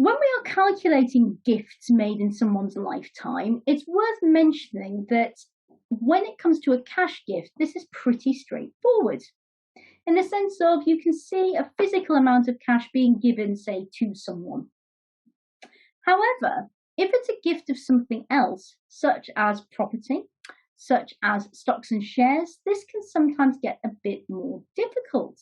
When we are calculating gifts made in someone's lifetime, it's worth mentioning that when it comes to a cash gift, this is pretty straightforward. In the sense of you can see a physical amount of cash being given, say, to someone. However, if it's a gift of something else, such as property, such as stocks and shares, this can sometimes get a bit more difficult.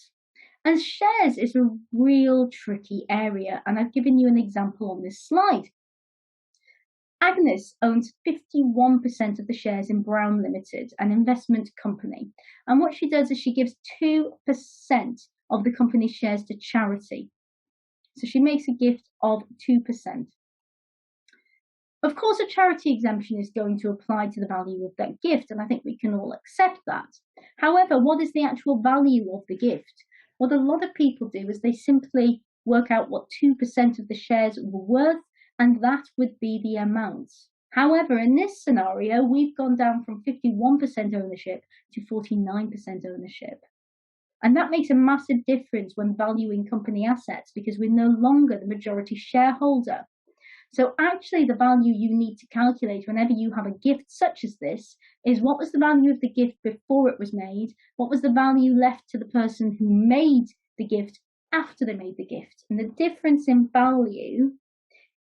And shares is a real tricky area, and I've given you an example on this slide. Agnes owns 51% of the shares in Brown Limited, an investment company. And what she does is she gives 2% of the company's shares to charity. So she makes a gift of 2%. Of course, a charity exemption is going to apply to the value of that gift, and I think we can all accept that. However, what is the actual value of the gift? What a lot of people do is they simply work out what 2% of the shares were worth, and that would be the amount. However, in this scenario, we've gone down from 51% ownership to 49% ownership. And that makes a massive difference when valuing company assets because we're no longer the majority shareholder. So actually the value you need to calculate whenever you have a gift such as this is what was the value of the gift before it was made, what was the value left to the person who made the gift after they made the gift. And the difference in value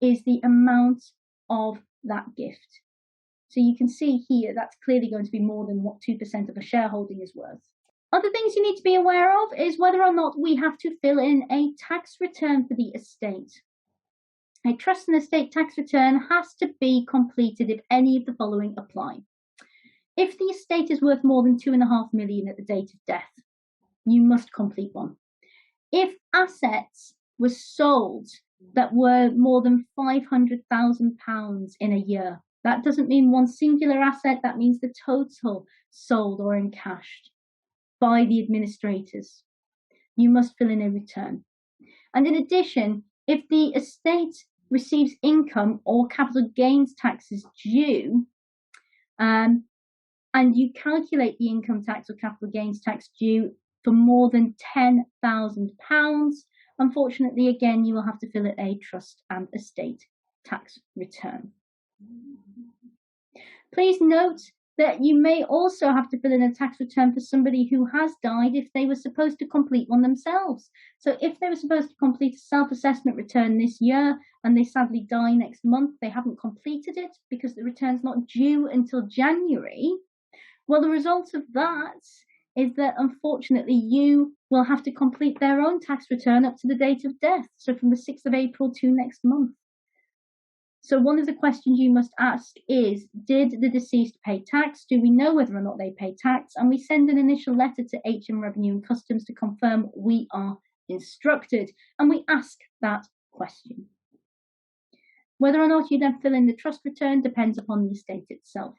is the amount of that gift. So you can see here that's clearly going to be more than what 2% of a shareholding is worth. Other things you need to be aware of is whether or not we have to fill in a tax return for the estate. A trust and estate tax return has to be completed if any of the following apply. If the estate is worth more than £2.5 million at the date of death, you must complete one. If assets were sold that were more than £500,000 in a year, that doesn't mean one singular asset, that means the total sold or encashed by the administrators. You must fill in a return. And in addition, if the estate receives income or capital gains taxes due, and you calculate the income tax or capital gains tax due for more than £10,000, unfortunately, again, you will have to fill in a trust and estate tax return. Please note that you may also have to fill in a tax return for somebody who has died if they were supposed to complete one themselves. So if they were supposed to complete a self-assessment return this year and they sadly die next month, they haven't completed it because the return's not due until January, well, the result of that is that unfortunately you will have to complete their own tax return up to the date of death, so from the 6th of April to next month. So one of the questions you must ask is, did the deceased pay tax? Do we know whether or not they pay tax? And we send an initial letter to HM Revenue and Customs to confirm we are instructed, and we ask that question. Whether or not you then fill in the trust return depends upon the estate itself.